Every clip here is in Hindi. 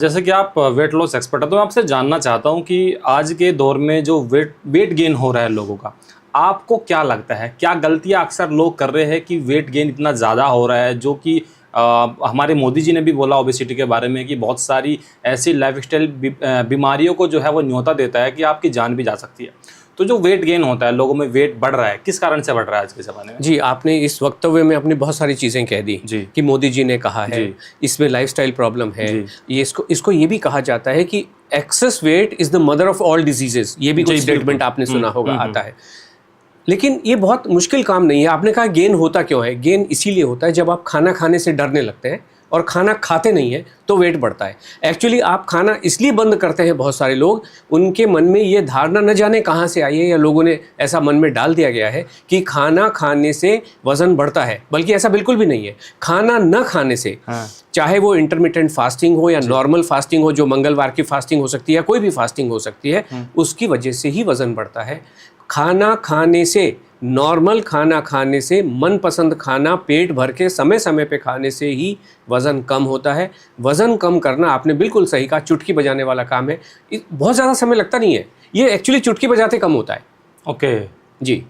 जैसे कि आप वेट लॉस एक्सपर्ट हैं, तो मैं आपसे जानना चाहता हूँ कि आज के दौर में जो वेट गेन हो रहा है लोगों का, आपको क्या लगता है, क्या गलतियाँ अक्सर लोग कर रहे हैं कि वेट गेन इतना ज़्यादा हो रहा है, जो कि हमारे मोदी जी ने भी बोला ओबेसिटी के बारे में कि बहुत सारी ऐसी लाइफस्टाइल बीमारियों को जो है वो न्योता देता है कि आपकी जान भी जा सकती है। तो जो वेट गेन होता है, लोगों में वेट बढ़ रहा है, किस कारण से बढ़ रहा है आज के ज़माने में? जी, आपने इस वक्तव्य में अपनी बहुत सारी चीज़ें कह दी जी। कि मोदी जी ने कहा है, जी। इसमें लाइफ़स्टाइल प्रॉब्लम है। जी। ये इसको ये भी कहा जाता है कि access wait is the mother of all diseases. ये भी जी, कुछ स्टेटमेंट बिल्कुल। आपने सुना होगा, आता है। लेकिन ये बहुत मुश्किल काम नहीं है। आपने कहा गेन होता क्यों है? गेन इसीलिए होता है जब आप खाना खाने से डरने लगते हैं और खाना खाते नहीं हैं तो वेट बढ़ता है। एक्चुअली आप खाना इसलिए बंद करते हैं, बहुत सारे लोग, उनके मन में ये धारणा न जाने कहाँ से आई है या लोगों ने ऐसा मन में डाल दिया गया है कि खाना खाने से वज़न बढ़ता है, बल्कि ऐसा बिल्कुल भी नहीं है। खाना न खाने से, चाहे वो इंटरमिटेंट फास्टिंग हो या नॉर्मल फास्टिंग हो, जो मंगलवार की फास्टिंग हो सकती है, कोई भी फास्टिंग हो सकती है, उसकी वजह से ही वज़न बढ़ता है। खाना खाने से, नॉर्मल खाना खाने से, मनपसंद खाना पेट भर के समय समय पे खाने से ही वज़न कम होता है। वज़न कम करना, आपने बिल्कुल सही कहा, चुटकी बजाने वाला काम है। बहुत ज़्यादा समय लगता नहीं है, ये एक्चुअली चुटकी बजाते कम होता है। ओके जी।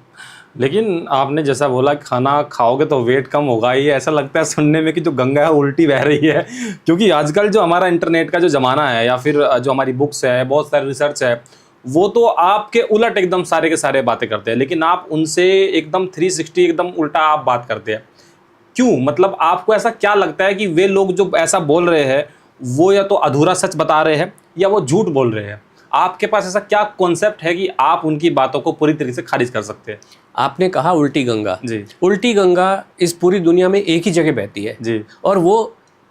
लेकिन आपने जैसा बोला खाना खाओगे तो वेट कम होगा, ये ऐसा लगता है सुनने में कि जो गंगा है उल्टी बह रही है। क्योंकि आजकल जो हमारा इंटरनेट का जो ज़माना है या फिर जो हमारी बुक्स है, बहुत सारी रिसर्च है, वो तो आपके उलट एकदम सारे के सारे बातें करते हैं, लेकिन आप उनसे एकदम 360 एकदम उल्टा आप बात करते हैं। क्यों? मतलब आपको ऐसा क्या लगता है कि वे लोग जो ऐसा बोल रहे हैं वो या तो अधूरा सच बता रहे हैं या वो झूठ बोल रहे हैं? आपके पास ऐसा क्या कॉन्सेप्ट है कि आप उनकी बातों को पूरी तरीके से खारिज कर सकते हैं? आपने कहा उल्टी गंगा। जी। उल्टी गंगा इस पूरी दुनिया में एक ही जगह बहती है जी। और वो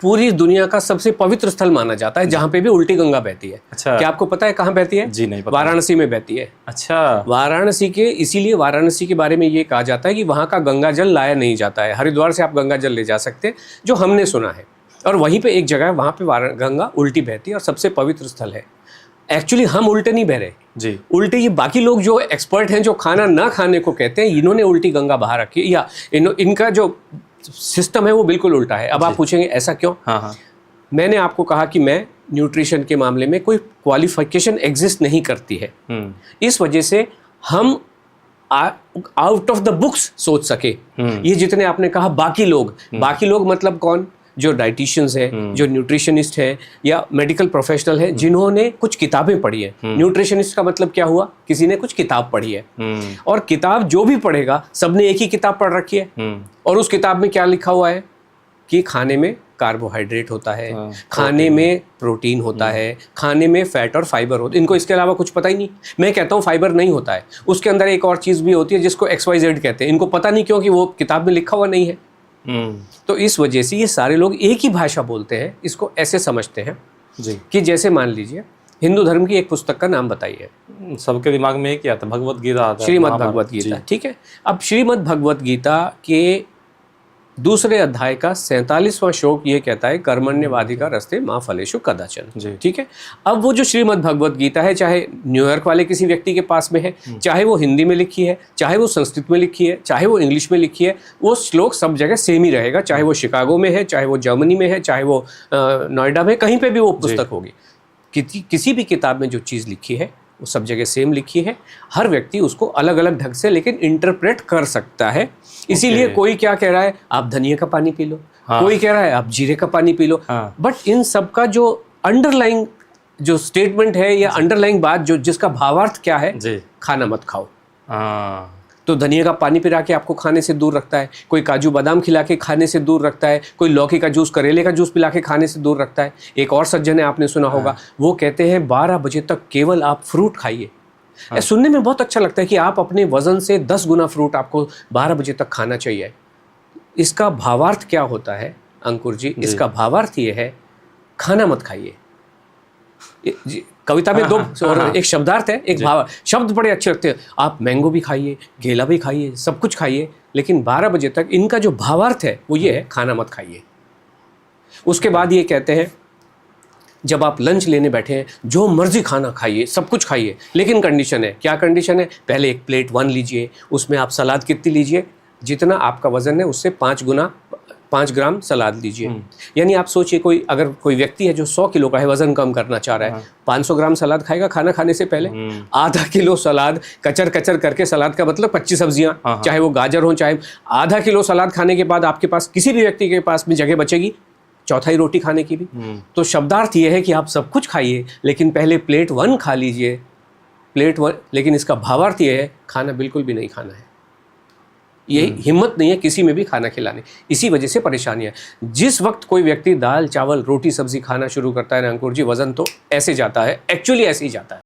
पूरी दुनिया का सबसे पवित्र स्थल माना जाता है जहाँ पे भी उल्टी गंगा बहती है। अच्छा। क्या आपको पता है कहाँ बहती है? जी नहीं पता। वाराणसी में बहती है। अच्छा। वाराणसी के, इसीलिए वाराणसी के बारे में ये कहा जाता है कि वहाँ का गंगा जल लाया नहीं जाता है। हरिद्वार से आप गंगा जल ले जा सकते हैं, जो हमने सुना है। और वहीं पे एक जगह है, वहाँ पे गंगा उल्टी बहती है और सबसे पवित्र स्थल है। एक्चुअली हम उल्टे नहीं बह रहे जी। उल्टे ये बाकी लोग जो एक्सपर्ट हैं, जो खाना ना खाने को कहते हैं, इन्होंने उल्टी गंगा बहा रखी है, या इनका जो सिस्टम है वो बिल्कुल उल्टा है। अब आप पूछेंगे ऐसा क्यों? हाँ। मैंने आपको कहा कि मैं न्यूट्रिशन के मामले में कोई क्वालिफिकेशन एग्जिस्ट नहीं करती है। इस वजह से हम आउट ऑफ द बुक्स सोच सके। ये जितने आपने कहा बाकी लोग मतलब कौन? जो डाइटिशियंस है, जो न्यूट्रिशनिस्ट है या मेडिकल प्रोफेशनल है, जिन्होंने कुछ किताबें पढ़ी है। न्यूट्रिशनिस्ट का मतलब क्या हुआ? किसी ने कुछ किताब पढ़ी है। और किताब जो भी पढ़ेगा, सबने एक ही किताब पढ़ रखी है और उस किताब में क्या लिखा हुआ है कि खाने में कार्बोहाइड्रेट होता है, खाने में प्रोटीन होता है, खाने में फैट और फाइबर होता है। इनको इसके अलावा कुछ पता ही नहीं। मैं कहता हूँ फाइबर नहीं होता है, उसके अंदर एक और चीज़ भी होती है जिसको XYZ कहते हैं। इनको पता नहीं क्योंकि वो किताब में लिखा हुआ नहीं है। तो इस वजह से ये सारे लोग एक ही भाषा बोलते हैं। इसको ऐसे समझते हैं जी कि जैसे मान लीजिए हिंदू धर्म की एक पुस्तक का नाम बताइए। सबके दिमाग में एक ही आता, भगवत गीता आता है, श्रीमद् भगवत गीता। ठीक है, अब श्रीमद् भगवत गीता के दूसरे अध्याय का 47वां श्लोक ये कहता है, कर्मण्यवाधिका रस्ते माँ फलेषु कदाचन। ठीक है, अब वो जो श्रीमद् भगवत गीता है, चाहे न्यूयॉर्क वाले किसी व्यक्ति के पास में है, चाहे वो हिंदी में लिखी है, चाहे वो संस्कृत में लिखी है, चाहे वो इंग्लिश में लिखी है, वो श्लोक सब जगह सेम ही रहेगा। चाहे वो शिकागो में है, चाहे वो जर्मनी में है, चाहे वो नोएडा में, कहीं पर भी वो पुस्तक होगी। किसी भी किताब में जो चीज़ लिखी है वो सब जगह सेम लिखी है। हर व्यक्ति उसको अलग अलग ढंग से लेकिन इंटरप्रेट कर सकता है। इसीलिए कोई क्या कह रहा है, आप धनिया का पानी पी लो। कोई कह रहा है आप जीरे का पानी पी लो। बट इन सब का जो अंडरलाइंग जो स्टेटमेंट है या अंडरलाइंग बात जो जिसका भावार्थ क्या है, खाना मत खाओ। तो धनिया का पानी पिला के आपको खाने से दूर रखता है, कोई काजू बादाम खिला के खाने से दूर रखता है, कोई लौकी का जूस, करेले का जूस पिला के खाने से दूर रखता है। एक और सज्जन है, आपने सुना होगा, वो कहते हैं 12 बजे तक केवल आप फ्रूट खाइए। सुनने में बहुत अच्छा लगता है कि आप अपने वजन से 10 गुना फ्रूट आपको 12 बजे तक खाना चाहिए। इसका भावार्थ क्या होता है अंकुर जी? इसका भावार्थ ये है, खाना मत खाइए। कविता में 2 और एक शब्दार्थ है, एक भाव। शब्द बड़े अच्छे लगते हैं, आप मैंगो भी खाइए, केला भी खाइए, सब कुछ खाइए, लेकिन 12 बजे तक इनका जो भावार्थ है वो ये है, खाना मत खाइए। उसके बाद ये कहते हैं, जब आप लंच लेने बैठे हैं, जो मर्जी खाना खाइए, सब कुछ खाइए, लेकिन कंडीशन है। क्या कंडीशन है? पहले एक प्लेट 1 लीजिए, उसमें आप सलाद कितनी लीजिए? जितना आपका वजन है उससे 5 गुना 5 ग्राम सलाद लीजिए। यानी आप सोचिए अगर कोई व्यक्ति है जो 100 किलो का है, वजन कम करना चाह रहा है, 500 ग्राम सलाद खाएगा खाना खाने से पहले। आधा किलो सलाद कचर कचर करके, सलाद का मतलब 25 सब्जियां, चाहे वो गाजर हो, चाहे आधा किलो सलाद खाने के बाद आपके पास किसी भी व्यक्ति के पास में जगह बचेगी चौथाई रोटी खाने की भी। तो शब्दार्थ ये है कि आप सब कुछ खाइए, लेकिन पहले प्लेट 1 खा लीजिए, प्लेट 1। लेकिन इसका भावार्थ ये है खाना बिल्कुल भी नहीं खाना है। ये हिम्मत नहीं है किसी में भी खाना खिलाने, इसी वजह से परेशानियां। जिस वक्त कोई व्यक्ति दाल चावल रोटी सब्जी खाना शुरू करता है ना अंकुर जी, वजन तो ऐसे जाता है, एक्चुअली ऐसे ही जाता है।